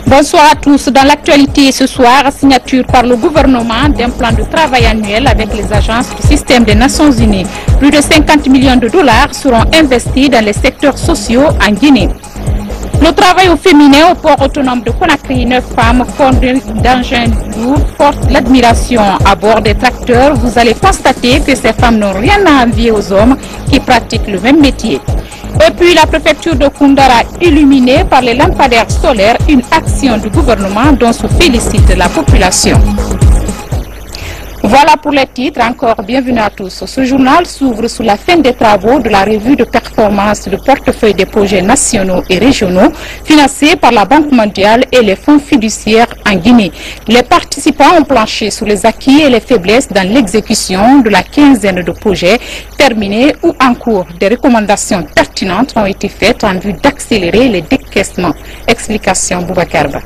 Bonsoir à tous. Dans l'actualité ce soir, signature par le gouvernement d'un plan de travail annuel avec les agences du système des Nations Unies. Plus de 50 millions de dollars seront investis dans les secteurs sociaux en Guinée. Le travail au féminin au port autonome de Conakry, 9 femmes conduites d'engins lourds portent l'admiration. À bord des tracteurs, vous allez constater que ces femmes n'ont rien à envier aux hommes qui pratiquent le même métier. Et puis la préfecture de Koundara illuminée par les lampadaires solaires, une action du gouvernement dont se félicite la population. Voilà pour les titres, encore bienvenue à tous. Ce journal s'ouvre sous la fin des travaux de la revue de performance du portefeuille des projets nationaux et régionaux financés par la Banque mondiale et les fonds fiduciaires en Guinée. Les participants ont planché sur les acquis et les faiblesses dans l'exécution de la quinzaine de projets terminés ou en cours. Des recommandations pertinentes ont été faites en vue d'accélérer les décaissements. Explication Boubacarba.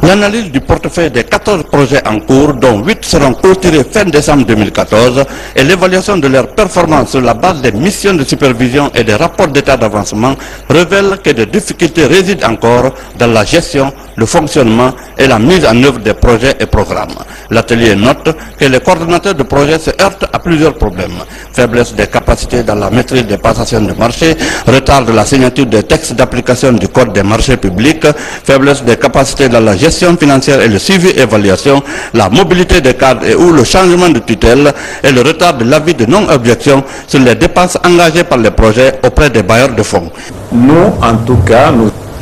L'analyse du portefeuille des 14 projets en cours, dont 8 seront clôturés fin décembre 2014, et l'évaluation de leur performance sur la base des missions de supervision et des rapports d'état d'avancement révèlent que des difficultés résident encore dans la gestion, le fonctionnement et la mise en œuvre des projets et programmes. L'atelier note que les coordonnateurs de projets se heurtent à plusieurs problèmes. Faiblesse des capacités dans la maîtrise des passations de marché, retard de la signature des textes d'application du Code des marchés publics, faiblesse des capacités dans la gestion financière et le suivi et évaluation, la mobilité des cadres et ou le changement de tutelle et le retard de l'avis de non-objection sur les dépenses engagées par les projets auprès des bailleurs de fonds. Nous, en tout cas,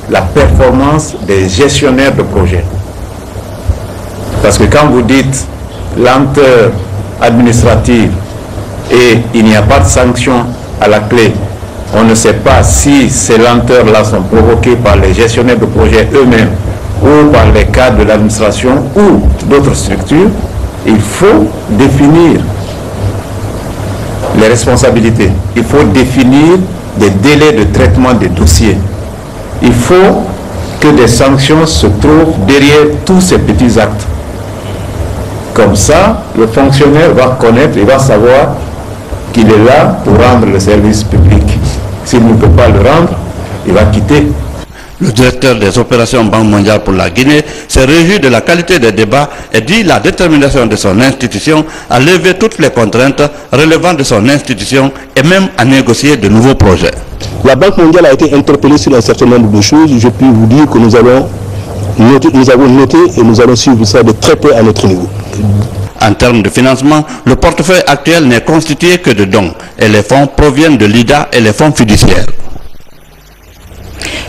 la performance des gestionnaires de projets. Parce que quand vous dites lenteur administrative et il n'y a pas de sanction à la clé, on ne sait pas si ces lenteurs-là sont provoquées par les gestionnaires de projets eux-mêmes ou par les cadres de l'administration ou d'autres structures. Il faut définir les responsabilités. Il faut définir des délais de traitement des dossiers. Il faut que des sanctions se trouvent derrière tous ces petits actes. Comme ça, le fonctionnaire va connaître, il va savoir qu'il est là pour rendre le service public. S'il ne peut pas le rendre, il va quitter. Le directeur des opérations Banque mondiale pour la Guinée s'est réjoui de la qualité des débats et dit la détermination de son institution à lever toutes les contraintes relevant de son institution et même à négocier de nouveaux projets. La Banque mondiale a été interpellée sur un certain nombre de choses. Je puis vous dire que nous avons noté et nous allons suivre ça de très près à notre niveau. En termes de financement, le portefeuille actuel n'est constitué que de dons et les fonds proviennent de l'IDA et les fonds fiduciaires.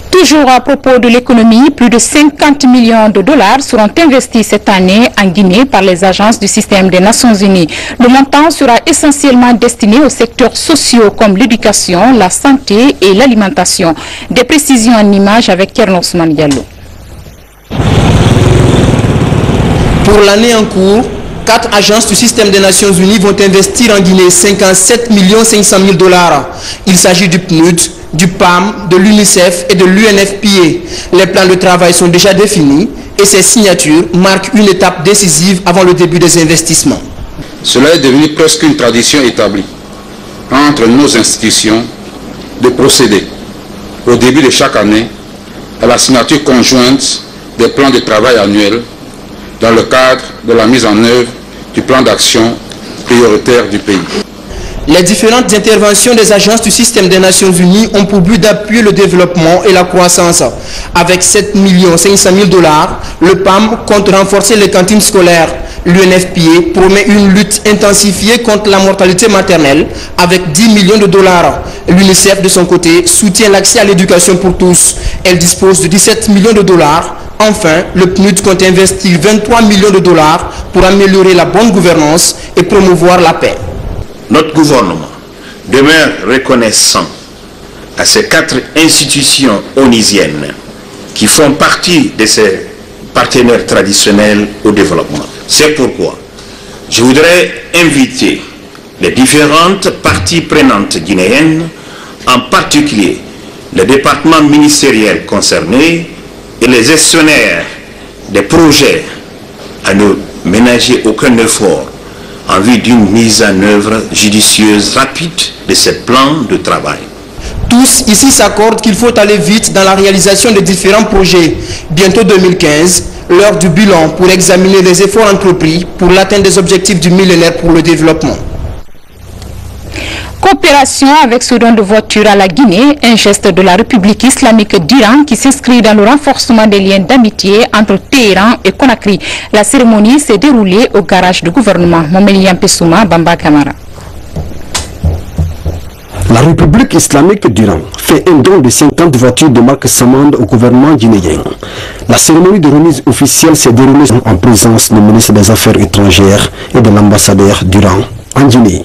Toujours à propos de l'économie, plus de 50 millions de dollars seront investis cette année en Guinée par les agences du système des Nations Unies. Le montant sera essentiellement destiné aux secteurs sociaux comme l'éducation, la santé et l'alimentation. Des précisions en images avec Kerno Ousmane Diallo. Pour l'année en cours, 4 agences du système des Nations Unies vont investir en Guinée 57 500 000 dollars. Il s'agit du PNUD, du PAM, de l'UNICEF et de l'UNFPA. Les plans de travail sont déjà définis et ces signatures marquent une étape décisive avant le début des investissements. Cela est devenu presque une tradition établie entre nos institutions de procéder au début de chaque année à la signature conjointe des plans de travail annuels dans le cadre de la mise en œuvre du plan d'action prioritaire du pays. Les différentes interventions des agences du système des Nations Unies ont pour but d'appuyer le développement et la croissance. Avec 7 500 000 dollars, le PAM compte renforcer les cantines scolaires. L'UNFPA promet une lutte intensifiée contre la mortalité maternelle avec 10 millions de dollars. L'UNICEF, de son côté, soutient l'accès à l'éducation pour tous. Elle dispose de 17 millions de dollars. Enfin, le PNUD compte investir 23 millions de dollars pour améliorer la bonne gouvernance et promouvoir la paix. Notre gouvernement demeure reconnaissant à ces 4 institutions onusiennes qui font partie de ses partenaires traditionnels au développement. C'est pourquoi je voudrais inviter les différentes parties prenantes guinéennes, en particulier les départements ministériels concernés et les gestionnaires des projets, à ne ménager aucun effort en vue d'une mise en œuvre judicieuse rapide de ces plans de travail. Tous ici s'accordent qu'il faut aller vite dans la réalisation des différents projets. Bientôt 2015, l'heure du bilan pour examiner les efforts entrepris pour l'atteinte des objectifs du millénaire pour le développement. Coopération avec ce don de voiture à la Guinée, un geste de la République islamique d'Iran qui s'inscrit dans le renforcement des liens d'amitié entre Téhéran et Conakry. La cérémonie s'est déroulée au garage du gouvernement. Momeli Pessouma, Bamba Kamara. La République islamique d'Iran fait un don de 50 voitures de marque Samand au gouvernement guinéen. La cérémonie de remise officielle s'est déroulée en présence du ministre des Affaires étrangères et de l'ambassadeur d'Iran en Guinée.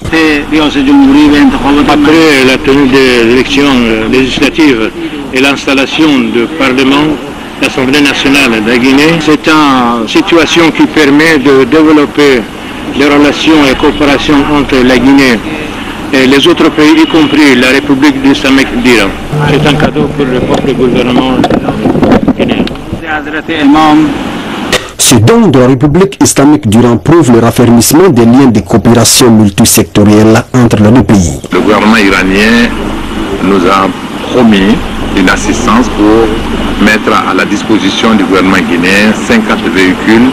Après la tenue des élections législatives et l'installation du Parlement, l'Assemblée nationale de la Guinée, c'est une situation qui permet de développer les relations et coopération entre la Guinée et les autres pays, y compris la République islamique d'Iran. C'est un cadeau pour le propre gouvernement guinéen. Ce don de la République islamique d'Iran prouve le raffermissement des liens de coopération multisectorielle entre les deux pays. Le gouvernement iranien nous a promis une assistance pour mettre à la disposition du gouvernement guinéen 50 véhicules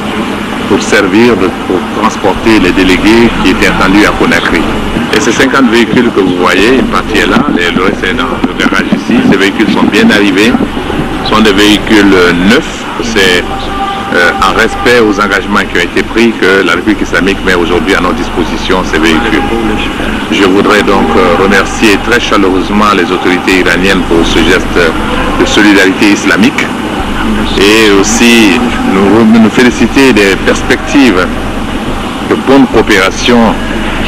pour servir, pour transporter les délégués qui étaient attendus à Conakry. Et ces 50 véhicules que vous voyez, une partie est là, le reste est dans le garage ici. Ces véhicules sont bien arrivés, sont des véhicules neufs. C'est en respect aux engagements qui ont été pris que la République islamique met aujourd'hui à notre disposition ces véhicules. Je voudrais donc remercier très chaleureusement les autorités iraniennes pour ce geste de solidarité islamique et aussi nous féliciter des perspectives de bonne coopération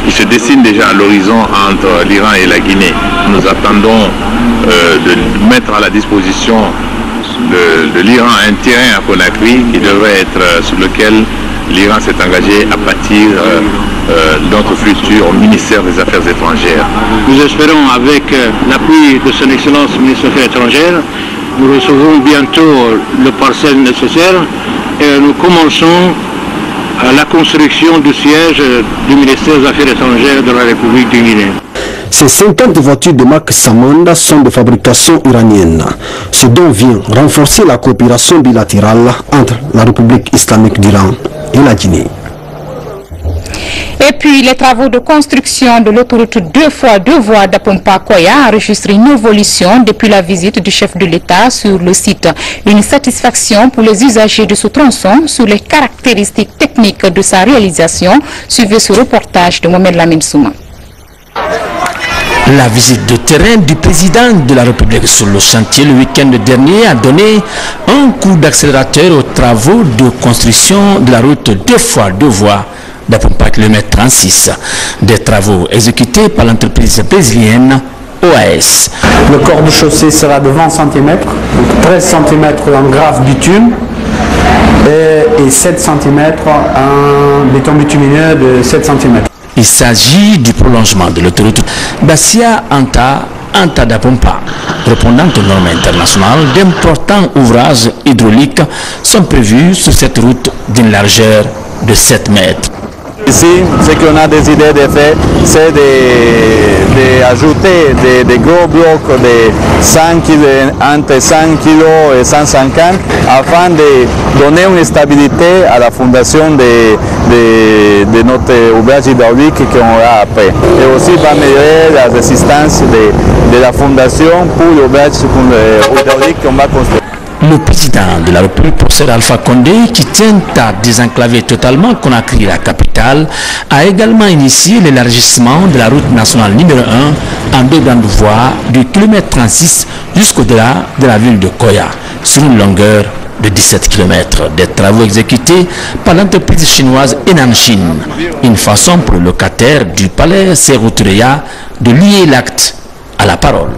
qui se dessinent déjà à l'horizon entre l'Iran et la Guinée. Nous attendons de mettre à la disposition de l'Iran un terrain à Conakry qui devrait être sur lequel l'Iran s'est engagé à bâtir notre futur ministère des Affaires étrangères. Nous espérons, avec l'appui de son Excellence ministre des Affaires étrangères, nous recevrons bientôt le parcelle nécessaire et nous commençons la construction du siège du ministère des Affaires étrangères de la République de Guinée. Ces 50 voitures de marque Samanda sont de fabrication iranienne. Ce don vient renforcer la coopération bilatérale entre la République islamique d'Iran et la Guinée. Et puis, les travaux de construction de l'autoroute 2x2 voies d'Apompa-Koya enregistrent une évolution depuis la visite du chef de l'État sur le site. Une satisfaction pour les usagers de ce tronçon sur les caractéristiques techniques de sa réalisation. Suivez ce reportage de Mohamed Lamine Souma. La visite de terrain du président de la République sur le chantier le week-end dernier a donné un coup d'accélérateur aux travaux de construction de la route 2x2 voies d'Apompa km 36, des travaux exécutés par l'entreprise brésilienne OAS. Le corps de chaussée sera de 20 cm, 13 cm en grave bitume et 7 cm en béton bitumineux de 7 cm. Il s'agit du prolongement de l'autoroute Bassia-Anta d'Apompa. Répondant aux normes internationales, d'importants ouvrages hydrauliques sont prévus sur cette route d'une largeur de 7 mètres. Ici, ce qu'on a des idées de faire, c'est d'ajouter des gros blocs de 100 kg, entre 100 kg et 150 afin de donner une stabilité à la fondation de notre ouvrage hydraulique qu'on aura après. Et aussi va améliorer la résistance de la fondation pour l'ouvrage hydraulique qu'on va construire. Le président de la République, professeur Alpha Condé, qui tient à désenclaver totalement Conakry, la capitale, a également initié l'élargissement de la route nationale numéro 1 en 2 grandes voies du kilomètre 36 jusqu'au-delà de la ville de Koya, sur une longueur de 17 km. Des travaux exécutés par l'entreprise chinoise Enanshin, une façon pour le locataire du palais Serotreya de lier l'acte à la parole.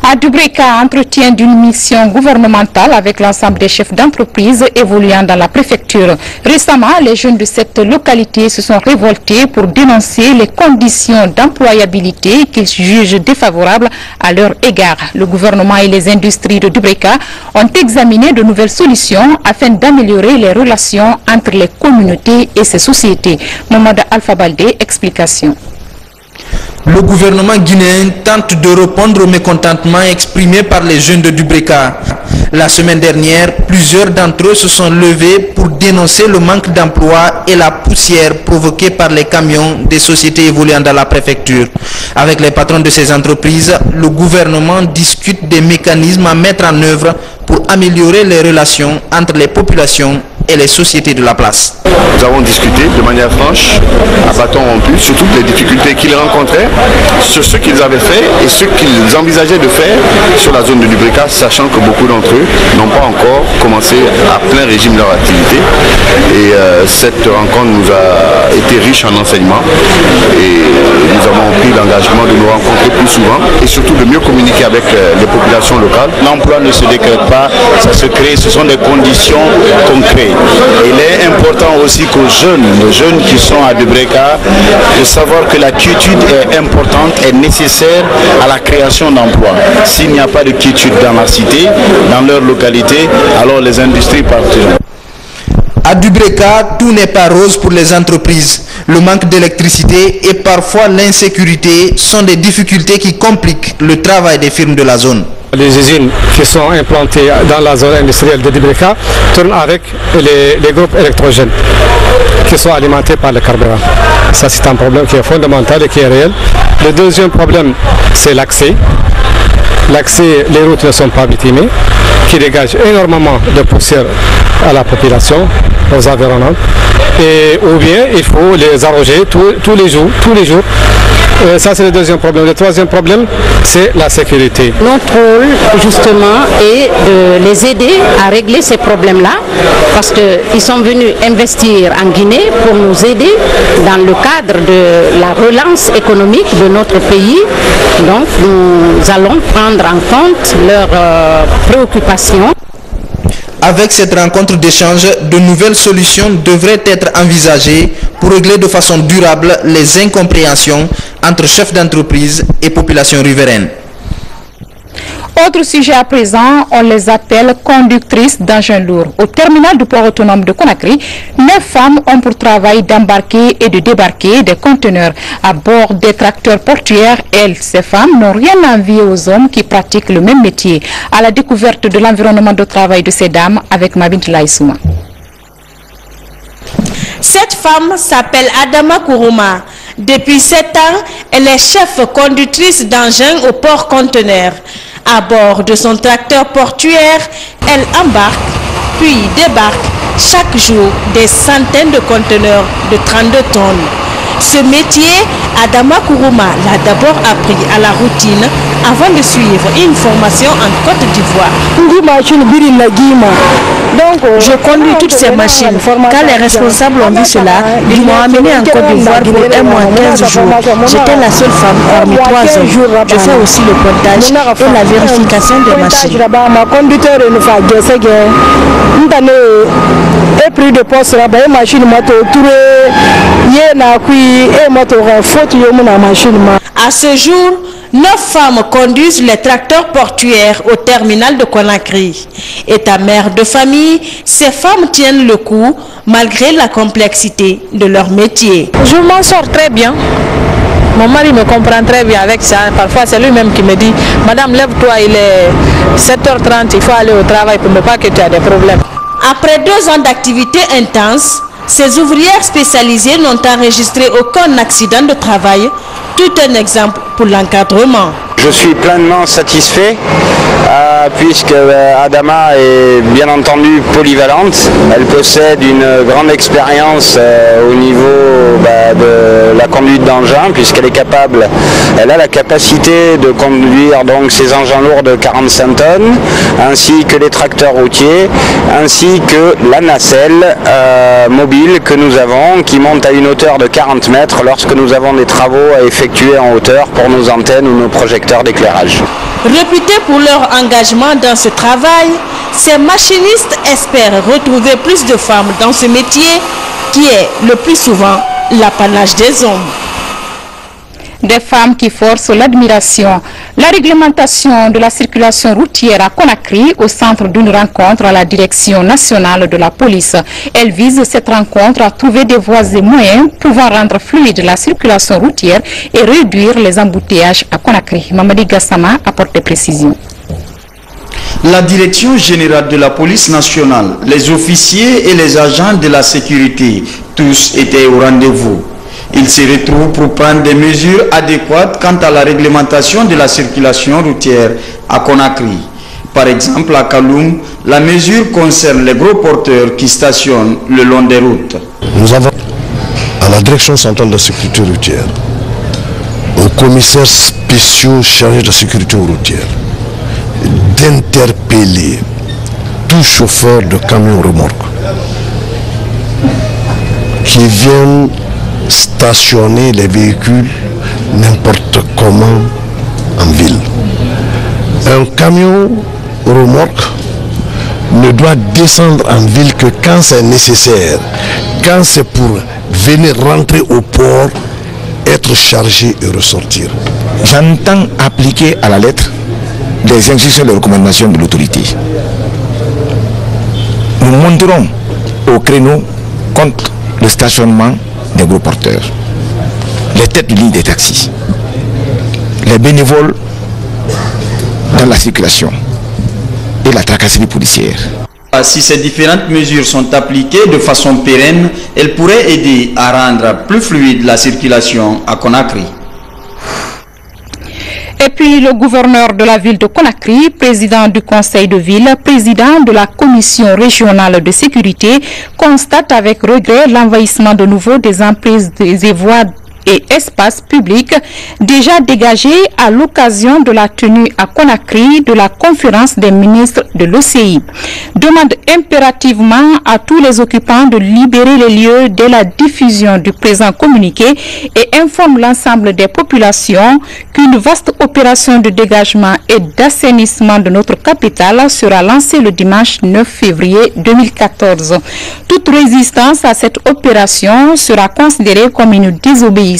À Dubreka, entretien d'une mission gouvernementale avec l'ensemble des chefs d'entreprise évoluant dans la préfecture. Récemment, les jeunes de cette localité se sont révoltés pour dénoncer les conditions d'employabilité qu'ils jugent défavorables à leur égard. Le gouvernement et les industries de Dubreka ont examiné de nouvelles solutions afin d'améliorer les relations entre les communautés et ces sociétés. Mohamed Alpha Baldé, explication. Le gouvernement guinéen tente de répondre au mécontentement exprimé par les jeunes de Dubreka. La semaine dernière, plusieurs d'entre eux se sont levés pour dénoncer le manque d'emploi et la poussière provoquée par les camions des sociétés évoluant dans la préfecture. Avec les patrons de ces entreprises, le gouvernement discute des mécanismes à mettre en œuvre pour améliorer les relations entre les populations et les sociétés de la place. Nous avons discuté de manière franche, à bâton rompu, sur toutes les difficultés qu'ils rencontraient, sur ce qu'ils avaient fait et ce qu'ils envisageaient de faire sur la zone de Dubreka, sachant que beaucoup d'entre eux n'ont pas encore commencé à plein régime leur activité. Et cette rencontre nous a été riche en enseignements et nous avons pris l'engagement de nous rencontrer plus souvent et surtout de mieux communiquer avec les populations locales. L'emploi ne se décrète pas, ça se crée, ce sont des conditions concrètes. Il est important aussi qu'aux jeunes, les jeunes qui sont à Dubreka, de savoir que la quiétude est importante et nécessaire à la création d'emplois. S'il n'y a pas de quiétude dans la cité, dans leur localité, alors les industries partiront. À Dubreka, tout n'est pas rose pour les entreprises. Le manque d'électricité et parfois l'insécurité sont des difficultés qui compliquent le travail des firmes de la zone. Les usines qui sont implantées dans la zone industrielle de Dubreka tournent avec les groupes électrogènes qui sont alimentés par le carburant. Ça, c'est un problème qui est fondamental et qui est réel. Le deuxième problème, c'est l'accès. L'accès, les routes ne sont pas bitumées, qui dégagent énormément de poussière à la population, aux environnants. Ou bien, il faut les arroger tous les jours. Ça, c'est le deuxième problème. Le troisième problème, c'est la sécurité. Notre rôle, justement, est de les aider à régler ces problèmes-là, parce qu'ils sont venus investir en Guinée pour nous aider dans le cadre de la relance économique de notre pays. Donc, nous allons prendre en compte leurs préoccupations. Avec cette rencontre d'échange, de nouvelles solutions devraient être envisagées pour régler de façon durable les incompréhensions entre chefs d'entreprise et populations riveraines. Autre sujet à présent, on les appelle conductrices d'engins lourds. Au terminal du port autonome de Conakry, 9 femmes ont pour travail d'embarquer et de débarquer des conteneurs à bord des tracteurs portuaires. Ces femmes n'ont rien à envier aux hommes qui pratiquent le même métier. À la découverte de l'environnement de travail de ces dames avec Mabint Laïsouma. Cette femme s'appelle Adama Kourouma. Depuis 7 ans, elle est chef conductrice d'engins au port conteneur. À bord de son tracteur portuaire, elle embarque puis débarque chaque jour des centaines de conteneurs de 32 tonnes. Ce métier, Adama Kourouma l'a d'abord appris à la routine avant de suivre une formation en Côte d'Ivoire. Je conduis toutes ces machines. Quand les responsables ont vu cela, ils m'ont amené en Côte d'Ivoire pour 1 mois 15 jours. J'étais la seule femme parmi 3 hommes. Je fais aussi le pointage et la vérification des machines. À ce jour, 9 femmes conduisent les tracteurs portuaires au terminal de Conakry. État mère de famille, ces femmes tiennent le coup malgré la complexité de leur métier. Je m'en sors très bien. Mon mari me comprend très bien avec ça. Parfois, c'est lui-même qui me dit « Madame, lève-toi, il est 7h30, il faut aller au travail pour ne pas que tu aies des problèmes. » Après 2 ans d'activité intense, ces ouvrières spécialisées n'ont enregistré aucun accident de travail. Tout un exemple pour l'encadrement. Je suis pleinement satisfait puisque Adama est bien entendu polyvalente. Elle possède une grande expérience au niveau de la conduite d'engins puisqu'elle est capable, elle a la capacité de conduire donc ces engins lourds de 45 tonnes ainsi que les tracteurs routiers ainsi que la nacelle mobile que nous avons qui monte à une hauteur de 40 mètres lorsque nous avons des travaux à effectuer en hauteur pour nos antennes ou nos projecteurs d'éclairage. Réputés pour leur engagement dans ce travail, ces machinistes espèrent retrouver plus de femmes dans ce métier qui est le plus souvent l'apanage des hommes. Des femmes qui forcent l'admiration. La réglementation de la circulation routière à Conakry au centre d'une rencontre à la direction nationale de la police. Elle vise cette rencontre à trouver des voies et moyens pouvant rendre fluide la circulation routière et réduire les embouteillages à Conakry. Mamadi Gassama apporte des précisions. La direction générale de la police nationale, les officiers et les agents de la sécurité, tous étaient au rendez-vous. Ils se retrouvent pour prendre des mesures adéquates quant à la réglementation de la circulation routière à Conakry. Par exemple, à Kaloum, la mesure concerne les gros porteurs qui stationnent le long des routes. Nous avons à la direction centrale de la sécurité routière, aux commissaires spéciaux chargés de la sécurité routière, d'interpeller tout chauffeur de camion remorque qui viennent stationner les véhicules n'importe comment en ville. Un camion remorque ne doit descendre en ville que quand c'est nécessaire, quand c'est pour venir rentrer au port, être chargé et ressortir. J'entends appliquer à la lettre les instructions et les recommandations de l'autorité. Nous monterons au créneau contre le stationnement des gros porteurs, les têtes de ligne des taxis, les bénévoles dans la circulation et la tracasserie policière. Si ces différentes mesures sont appliquées de façon pérenne, elles pourraient aider à rendre plus fluide la circulation à Conakry. Et puis le gouverneur de la ville de Conakry, président du conseil de ville, président de la commission régionale de sécurité, constate avec regret l'envahissement de nouveau des emprises des voies et espaces publics déjà dégagés à l'occasion de la tenue à Conakry de la conférence des ministres de l'OCI. Demande impérativement à tous les occupants de libérer les lieux dès la diffusion du présent communiqué et informe l'ensemble des populations qu'une vaste opération de dégagement et d'assainissement de notre capitale sera lancée le dimanche 9 février 2014. Toute résistance à cette opération sera considérée comme une désobéissance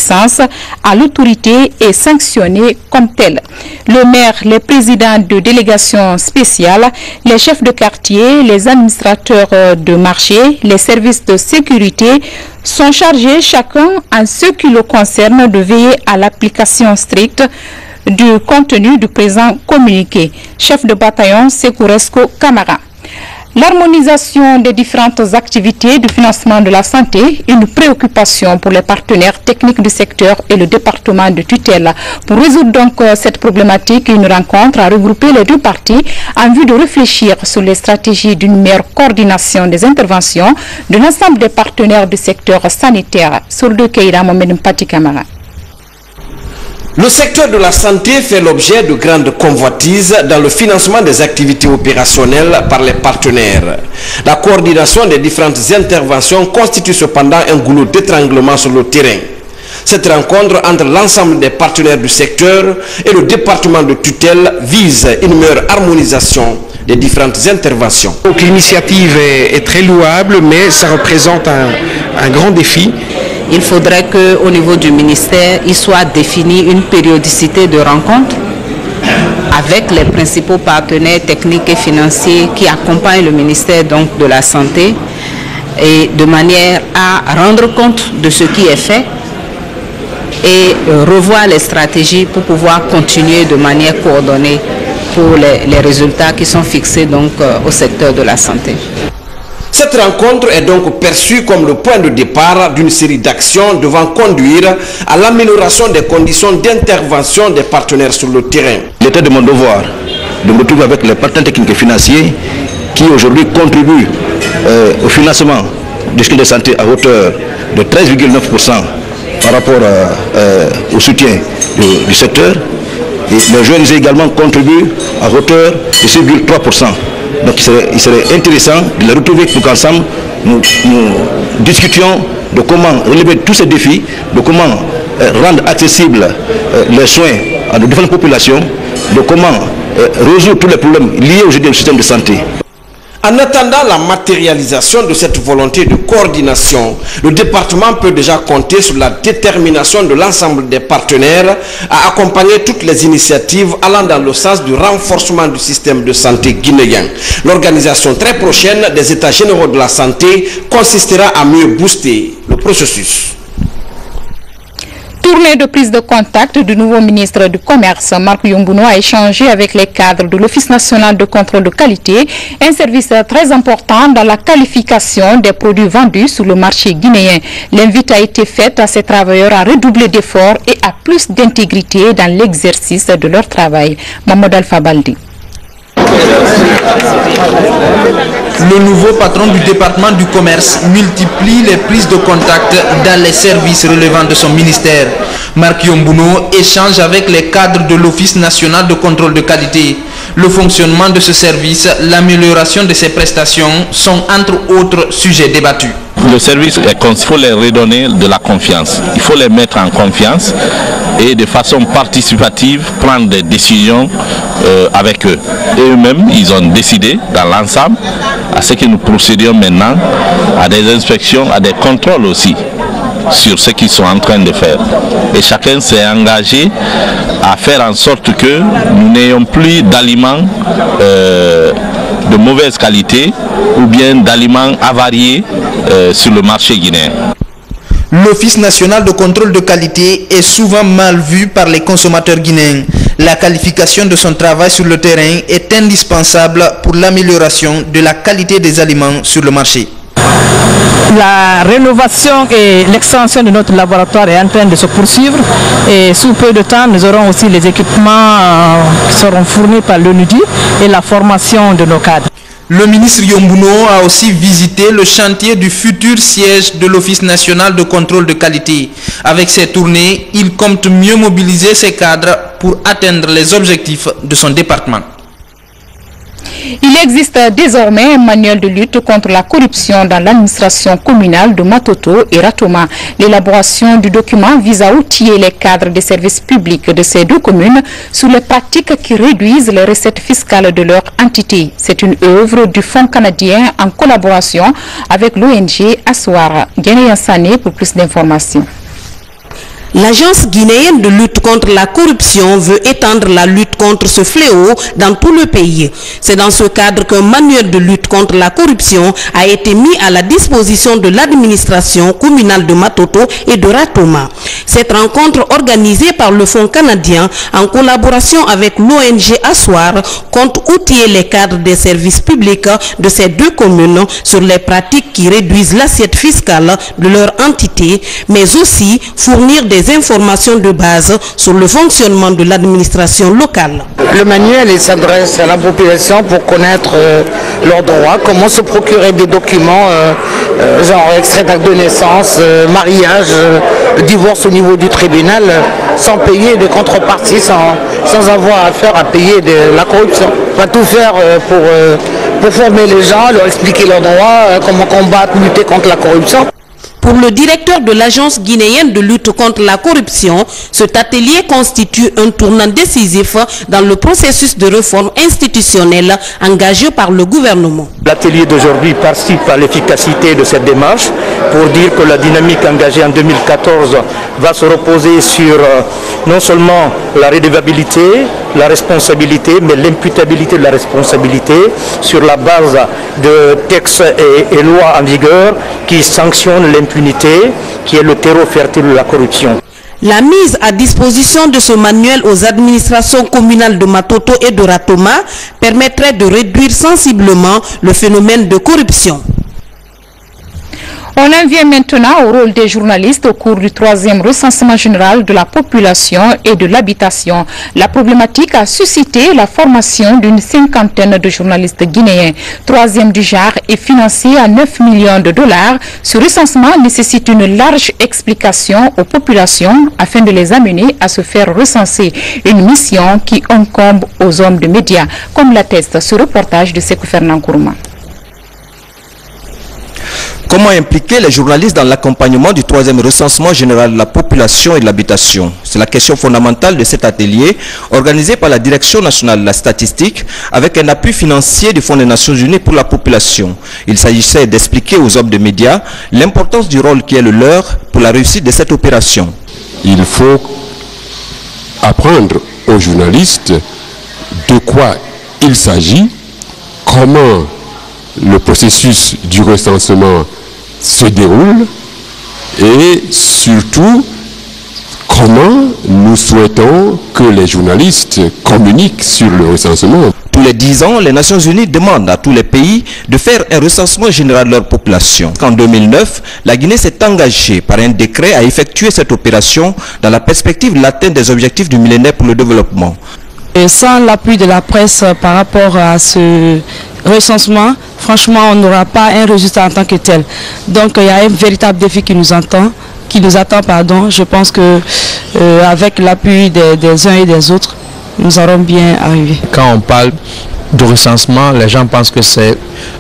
à l'autorité et sanctionnée comme telle. Le maire, les présidents de délégations spéciales, les chefs de quartier, les administrateurs de marché, les services de sécurité sont chargés chacun en ce qui le concerne de veiller à l'application stricte du contenu du présent communiqué. Chef de bataillon Sekouresko Camara. L'harmonisation des différentes activités du financement de la santé, une préoccupation pour les partenaires techniques du secteur et le département de tutelle. Pour résoudre donc cette problématique, une rencontre a regroupé les deux parties en vue de réfléchir sur les stratégies d'une meilleure coordination des interventions de l'ensemble des partenaires du secteur sanitaire. Sur le Keïra Mohamed Mpati Kamara. Le secteur de la santé fait l'objet de grandes convoitises dans le financement des activités opérationnelles par les partenaires. La coordination des différentes interventions constitue cependant un goulot d'étranglement sur le terrain. Cette rencontre entre l'ensemble des partenaires du secteur et le département de tutelle vise une meilleure harmonisation des différentes interventions. L'initiative est très louable, mais ça représente un grand défi. Il faudrait qu'au niveau du ministère, il soit défini une périodicité de rencontres avec les principaux partenaires techniques et financiers qui accompagnent le ministère donc, de la Santé et de manière à rendre compte de ce qui est fait et revoir les stratégies pour pouvoir continuer de manière coordonnée pour les résultats qui sont fixés donc, au secteur de la santé. Cette rencontre est donc perçue comme le point de départ d'une série d'actions devant conduire à l'amélioration des conditions d'intervention des partenaires sur le terrain. Il était de mon devoir de me retrouver avec les partenaires techniques et financiers qui aujourd'hui contribuent au financement du système de santé à hauteur de 13,9% par rapport au soutien du secteur. Et les jeunes également contribuent à hauteur de 6,3%. Donc il serait intéressant de les retrouver pour qu'ensemble nous discutions de comment relever tous ces défis, de comment rendre accessibles les soins à nos différentes populations, de comment résoudre tous les problèmes liés aujourd'hui au système de santé. En attendant la matérialisation de cette volonté de coordination, le département peut déjà compter sur la détermination de l'ensemble des partenaires à accompagner toutes les initiatives allant dans le sens du renforcement du système de santé guinéen. L'organisation très prochaine des États généraux de la santé consistera à mieux booster le processus. Tournée de prise de contact du nouveau ministre du Commerce, Marc Yombouno, a échangé avec les cadres de l'Office national de contrôle de qualité, un service très important dans la qualification des produits vendus sur le marché guinéen. L'invite a été faite à ces travailleurs à redoubler d'efforts et à plus d'intégrité dans l'exercice de leur travail. Mahmoud Alpha Baldi. Le nouveau patron du département du commerce multiplie les prises de contact dans les services relevant de son ministère. Marc Yombouno échange avec les cadres de l'Office national de contrôle de qualité. Le fonctionnement de ce service, l'amélioration de ses prestations sont entre autres sujets débattus. Le service, il faut les redonner de la confiance. Il faut les mettre en confiance et de façon participative prendre des décisions avec eux. Et eux-mêmes, ils ont décidé dans l'ensemble à ce que nous procédions maintenant à des inspections, à des contrôles aussi sur ce qu'ils sont en train de faire. Et chacun s'est engagé à faire en sorte que nous n'ayons plus d'aliments de mauvaise qualité ou bien d'aliments avariés sur le marché guinéen. L'Office national de contrôle de qualité est souvent mal vu par les consommateurs guinéens. La qualification de son travail sur le terrain est indispensable pour l'amélioration de la qualité des aliments sur le marché. La rénovation et l'extension de notre laboratoire est en train de se poursuivre et sous peu de temps nous aurons aussi les équipements qui seront fournis par l'ONUDI et la formation de nos cadres. Le ministre Yombouno a aussi visité le chantier du futur siège de l'Office national de contrôle de qualité. Avec ces tournées, il compte mieux mobiliser ses cadres pour atteindre les objectifs de son département. Il existe désormais un manuel de lutte contre la corruption dans l'administration communale de Matoto et Ratoma. L'élaboration du document vise à outiller les cadres des services publics de ces deux communes sur les pratiques qui réduisent les recettes fiscales de leur entité. C'est une œuvre du Fonds canadien en collaboration avec l'ONG Aswara. Guénéen Sané pour plus d'informations. L'Agence guinéenne de lutte contre la corruption veut étendre la lutte contre ce fléau dans tout le pays. C'est dans ce cadre qu'un manuel de lutte contre la corruption a été mis à la disposition de l'administration communale de Matoto et de Ratoma. Cette rencontre organisée par le Fonds canadien en collaboration avec l'ONG Aswar compte outiller les cadres des services publics de ces deux communes sur les pratiques qui réduisent l'assiette fiscale de leur entité, mais aussi fournir des informations de base sur le fonctionnement de l'administration locale. Le manuel s'adresse à la population pour connaître leurs droits, comment se procurer des documents, genre extrait d'acte de naissance, mariage, divorce au niveau du tribunal, sans payer de contrepartie, sans avoir affaire à payer de la corruption. On va tout faire pour former les gens, leur expliquer leurs droits, comment combattre, lutter contre la corruption. Pour le directeur de l'Agence guinéenne de lutte contre la corruption, cet atelier constitue un tournant décisif dans le processus de réforme institutionnelle engagé par le gouvernement. L'atelier d'aujourd'hui participe à l'efficacité de cette démarche pour dire que la dynamique engagée en 2014 va se reposer sur non seulement la redevabilité, la responsabilité, mais l'imputabilité de la responsabilité sur la base de textes et lois en vigueur qui sanctionnent l'impunité, qui est le terreau fertile de la corruption. La mise à disposition de ce manuel aux administrations communales de Matoto et de Ratoma permettrait de réduire sensiblement le phénomène de corruption. On en vient maintenant au rôle des journalistes au cours du 3e recensement général de la population et de l'habitation. La problématique a suscité la formation d'une 50aine de journalistes guinéens. 3e du genre et financé à 9 millions de dollars. Ce recensement nécessite une large explication aux populations afin de les amener à se faire recenser. Une mission qui incombe aux hommes de médias, comme l'atteste ce reportage de Sékou Fernand Kourouma. Comment impliquer les journalistes dans l'accompagnement du 3e recensement général de la population et de l'habitation? C'est la question fondamentale de cet atelier organisé par la Direction nationale de la statistique avec un appui financier du Fonds des Nations Unies pour la population. Il s'agissait d'expliquer aux hommes de médias l'importance du rôle qui est le leur pour la réussite de cette opération. Il faut apprendre aux journalistes de quoi il s'agit, comment le processus du recensement se déroule et surtout comment nous souhaitons que les journalistes communiquent sur le recensement. Tous les 10 ans, les Nations Unies demandent à tous les pays de faire un recensement général de leur population. En 2009, la Guinée s'est engagée par un décret à effectuer cette opération dans la perspective de l'atteinte des objectifs du millénaire pour le développement. Et sans l'appui de la presse par rapport à ce recensement, franchement, on n'aura pas un résultat en tant que tel. Donc, il y a un véritable défi qui nous attend. Je pense que avec l'appui des uns et des autres, nous allons bien arriver. Quand on parle de recensement, les gens pensent que c'est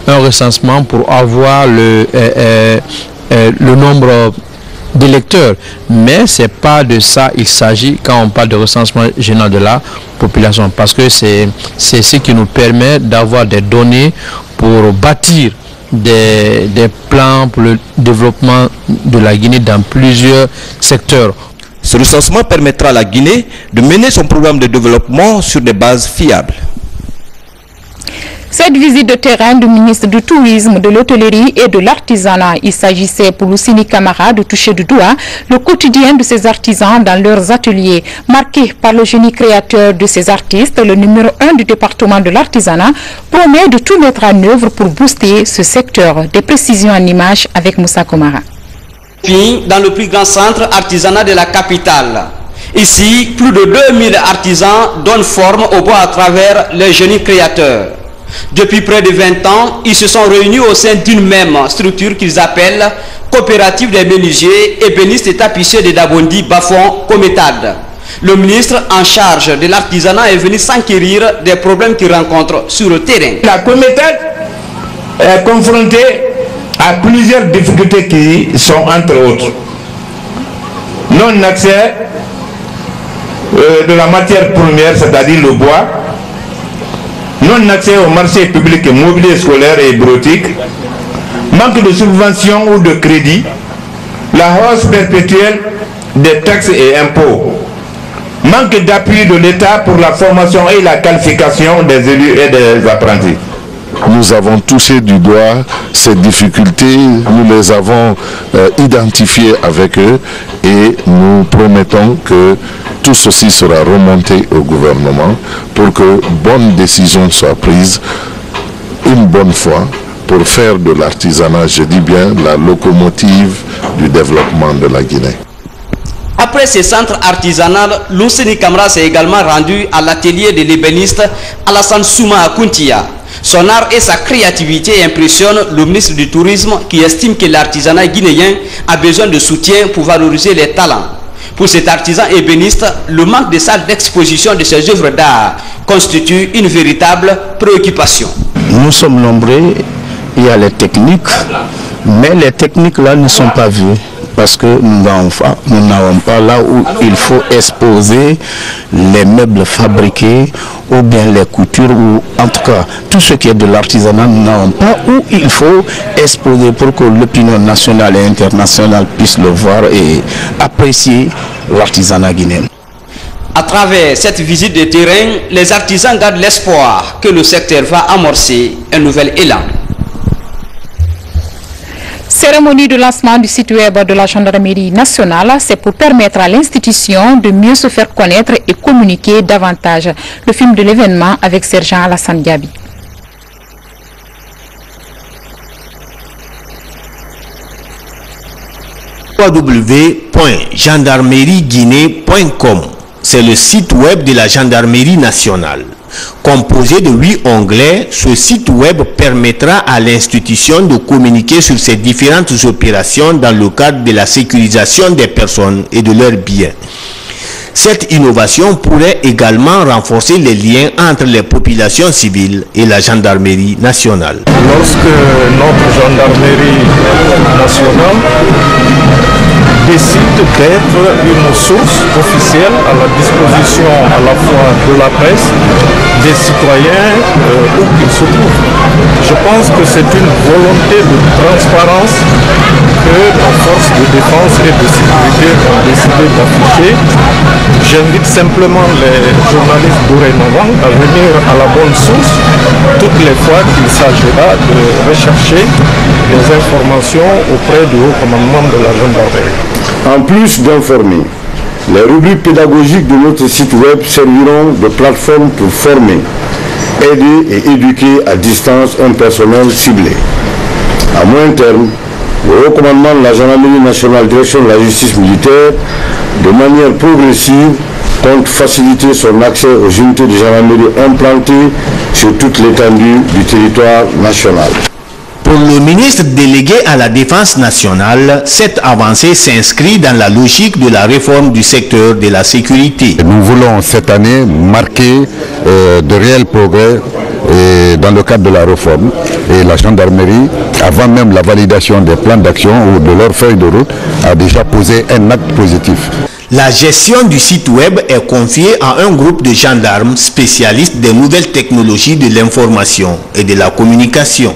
un recensement pour avoir le nombre d'électeurs, mais c'est pas de ça il s'agit quand on parle de recensement général de la population, parce que c'est ce qui nous permet d'avoir des données pour bâtir des plans pour le développement de la Guinée dans plusieurs secteurs. Ce recensement permettra à la Guinée de mener son programme de développement sur des bases fiables. Cette visite de terrain du ministre du Tourisme, de l'Hôtellerie et de l'Artisanat, il s'agissait pour Lucini Camara de toucher du doigt le quotidien de ces artisans dans leurs ateliers. Marqué par le génie créateur de ces artistes, le numéro 1 du département de l'Artisanat promet de tout mettre en œuvre pour booster ce secteur. Des précisions en images avec Moussa Komara. Dans le plus grand centre artisanat de la capitale. Ici, plus de 2000 artisans donnent forme au bois à travers les génies créateurs. Depuis près de 20 ans, ils se sont réunis au sein d'une même structure qu'ils appellent Coopérative des menuisiers, ébénistes et tapissiers de Dabondi, Bafouan, Cométade. Le ministre en charge de l'artisanat est venu s'enquérir des problèmes qu'il rencontre sur le terrain. La Cométade est confrontée à plusieurs difficultés qui sont entre autres non-accès de la matière première, c'est-à-dire le bois, non-accès au marché public et mobilier scolaire et bureautique, manque de subventions ou de crédit, la hausse perpétuelle des taxes et impôts, manque d'appui de l'État pour la formation et la qualification des élus et des apprentis. Nous avons touché du doigt ces difficultés, nous les avons identifiées avec eux et nous promettons que tout ceci sera remonté au gouvernement pour que bonnes décisions soient prises une bonne fois pour faire de l'artisanat, je dis bien, la locomotive du développement de la Guinée. Après ce centre artisanal, Lucini Camara s'est également rendu à l'atelier de l'ébéniste Alassane Souma à Kuntia. Son art et sa créativité impressionnent le ministre du Tourisme qui estime que l'artisanat guinéen a besoin de soutien pour valoriser les talents. Pour cet artisan ébéniste, le manque de salles d'exposition de ses œuvres d'art constitue une véritable préoccupation. Nous sommes nombreux, il y a les techniques, mais les techniques là ne sont pas vues. Parce que nous n'avons pas là où il faut exposer les meubles fabriqués ou bien les coutures ou en tout cas tout ce qui est de l'artisanat, nous n'avons pas où il faut exposer pour que l'opinion nationale et internationale puisse le voir et apprécier l'artisanat guinéen. À travers cette visite de terrain, les artisans gardent l'espoir que le secteur va amorcer un nouvel élan. Cérémonie de lancement du site web de la gendarmerie nationale, c'est pour permettre à l'institution de mieux se faire connaître et communiquer davantage. Le film de l'événement avec Sergent Alassane Diaby. www.gendarmerieguinée.com, c'est le site web de la gendarmerie nationale. Composé de 8 onglets, ce site web permettra à l'institution de communiquer sur ses différentes opérations dans le cadre de la sécurisation des personnes et de leurs biens. Cette innovation pourrait également renforcer les liens entre les populations civiles et la gendarmerie nationale. Lorsque notre gendarmerie nationale décide d'être une source officielle à la disposition à la fois de la presse, des citoyens, où qu'ils se trouvent. Je pense que c'est une volonté de transparence que nos forces de défense et de sécurité ont décidé d'afficher. J'invite simplement les journalistes dorénavant à venir à la bonne source toutes les fois qu'il s'agira de rechercher des informations auprès du haut commandement de la gendarmerie. En plus d'informer, les rubriques pédagogiques de notre site web serviront de plateforme pour former, aider et éduquer à distance un personnel ciblé. À moyen terme, le haut commandement de la gendarmerie nationale direction de la justice militaire, de manière progressive, compte faciliter son accès aux unités de gendarmerie implantées sur toute l'étendue du territoire national. Pour le ministre délégué à la Défense nationale, cette avancée s'inscrit dans la logique de la réforme du secteur de la sécurité. Nous voulons cette année marquer de réels progrès dans le cadre de la réforme, et la gendarmerie, avant même la validation des plans d'action ou de leur feuille de route, a déjà posé un acte positif. La gestion du site web est confiée à un groupe de gendarmes spécialistes des nouvelles technologies de l'information et de la communication.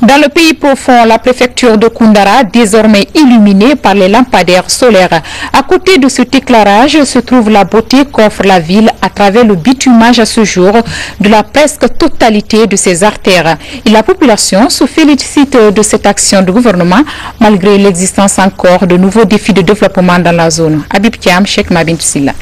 Dans le pays profond, la préfecture de Koundara, désormais illuminée par les lampadaires solaires. À côté de cet éclairage se trouve la beauté qu'offre la ville à travers le bitumage à ce jour de la presque totalité de ses artères. Et la population se félicite de cette action du gouvernement, malgré l'existence encore de nouveaux défis de développement dans la zone. Habib Kiam, Cheikh Mabin Silla.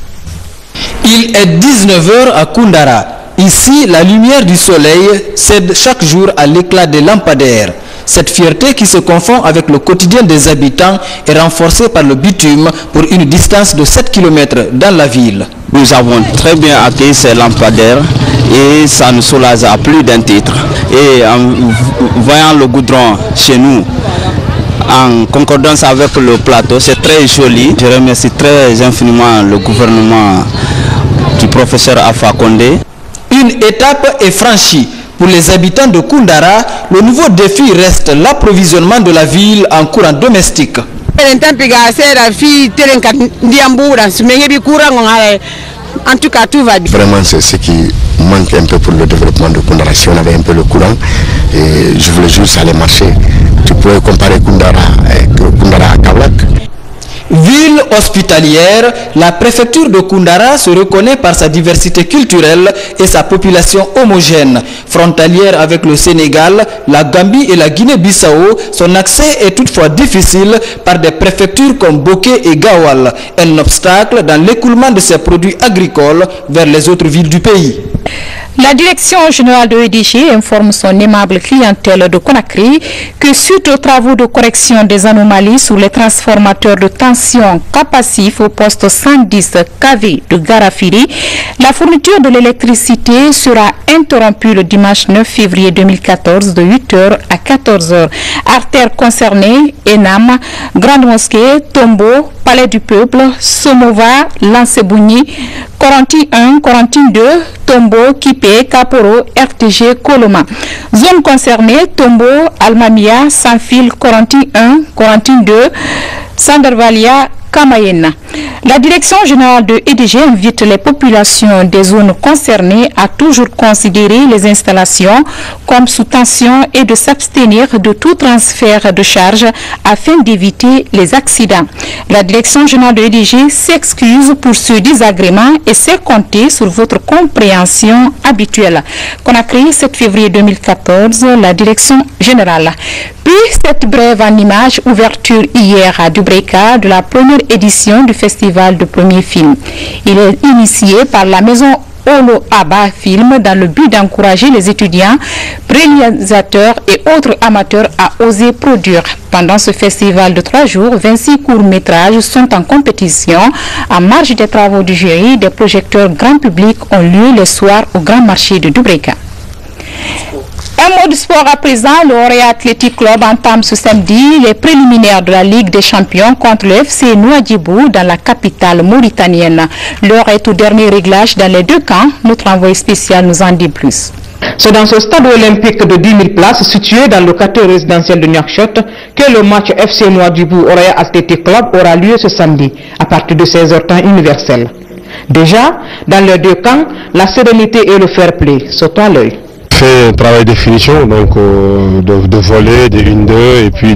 Il est 19h à Koundara. Ici, la lumière du soleil cède chaque jour à l'éclat des lampadaires. Cette fierté qui se confond avec le quotidien des habitants est renforcée par le bitume pour une distance de 7 km dans la ville. Nous avons très bien accueilli ces lampadaires et ça nous soulage à plus d'un titre. Et en voyant le goudron chez nous, en concordance avec le plateau, c'est très joli. Je remercie très infiniment le gouvernement du professeur Alpha Condé. Une étape est franchie. Pour les habitants de Koundara, le nouveau défi reste l'approvisionnement de la ville en courant domestique. En tout cas, tout va bien. Vraiment, c'est ce qui manque un peu pour le développement de Koundara. Si on avait un peu le courant, et je voulais juste aller marcher. Tu pourrais comparer Koundara à Kablak. Ville hospitalière, la préfecture de Koundara se reconnaît par sa diversité culturelle et sa population homogène. Frontalière avec le Sénégal, la Gambie et la Guinée-Bissau, son accès est toutefois difficile par des préfectures comme Boké et Gawal, un obstacle dans l'écoulement de ses produits agricoles vers les autres villes du pays. La direction générale de EDG informe son aimable clientèle de Conakry que suite aux travaux de correction des anomalies sur les transformateurs de tension capacitifs au poste 110 kV de Garafiri, la fourniture de l'électricité sera interrompue le dimanche 9 février 2014 de 8h à 14h. Artères concernées, Enam, Grande Mosquée, Tombo, Palais du Peuple, Somova, Lancebougny, Corentin 1, Corentin 2, Tombo, Kipé, Kaporo, RTG, Koloma. Zone concernée, Tombo, Almamia, Sanfil, Corentin 1, Corentin 2, Sandervalia, Kamayena. La direction générale de EDG invite les populations des zones concernées à toujours considérer les installations comme sous tension et de s'abstenir de tout transfert de charge afin d'éviter les accidents. La direction générale de EDG s'excuse pour ce désagrément et sait compter sur votre compréhension habituelle. Conakry, 7 février 2014, la direction générale. Puis cette brève en images, ouverture hier à Dubreka de la première édition du festival de premier film. Il est initié par la maison Olo Abba Film dans le but d'encourager les étudiants, réalisateurs et autres amateurs à oser produire. Pendant ce festival de 3 jours, 26 courts-métrages sont en compétition. En marge des travaux du jury, des projecteurs grand public ont lieu le soir au grand marché de Dubreka. Un mot de sport à présent, le Orea Athletic Club entame ce samedi les préliminaires de la Ligue des Champions contre le FC Nouadhibou dans la capitale mauritanienne. L'heure est au dernier réglage dans les deux camps. Notre envoyé spécial nous en dit plus. C'est dans ce stade olympique de 10 000 places situé dans le quartier résidentiel de Nouakchott que le match FC Nouadhibou Orea Athletic Club aura lieu ce samedi à partir de 16h temps universel. Déjà, dans les deux camps, la sérénité et le fair play sautent à l'œil. Fait un travail de finition, donc de voler, de 1-2 et puis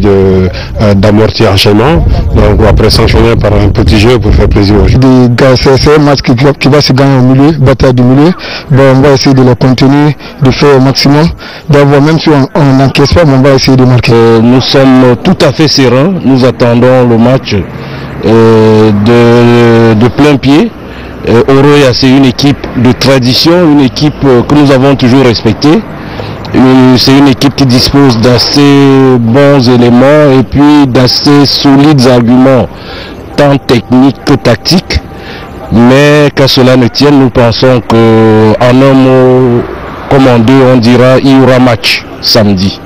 d'amortir enchaînement. Donc après s'enchaîner par un petit jeu pour faire plaisir aux joueurs. C'est un match qui va se gagner au milieu, bataille du milieu. Bon, on va essayer de le continuer, de faire au maximum. D'abord, même si on n'encaisse pas, on va essayer de marquer. Nous sommes tout à fait sereins. Nous attendons le match de plein pied. Orea, c'est une équipe de tradition, une équipe que nous avons toujours respectée. C'est une équipe qui dispose d'assez bons éléments et puis d'assez solides arguments, tant techniques que tactiques. Mais qu'à cela ne tienne, nous pensons qu'en un mot, comme en deux, on dira il y aura match samedi.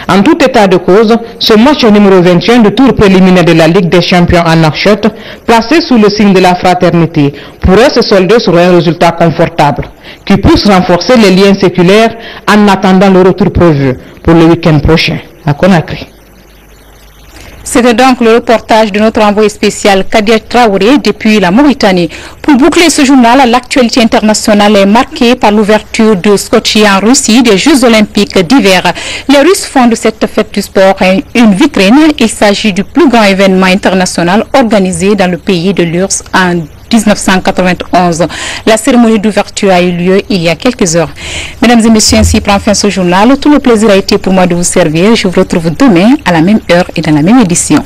En tout état de cause, ce match numéro 21 du tour préliminaire de la Ligue des Champions en Nouakchott, placé sous le signe de la fraternité, pourrait se solder sur un résultat confortable, qui puisse renforcer les liens séculaires en attendant le retour prévu pour le week-end prochain à Conakry. C'était donc le reportage de notre envoyé spécial Kadir Traoré depuis la Mauritanie. Pour boucler ce journal, l'actualité internationale est marquée par l'ouverture de Sochi en Russie des Jeux Olympiques d'hiver. Les Russes font de cette fête du sport une vitrine. Il s'agit du plus grand événement international organisé dans le pays de l'URSS en 1991. La cérémonie d'ouverture a eu lieu il y a quelques heures. Mesdames et messieurs, ainsi prend fin ce journal. Tout le plaisir a été pour moi de vous servir. Je vous retrouve demain à la même heure et dans la même édition.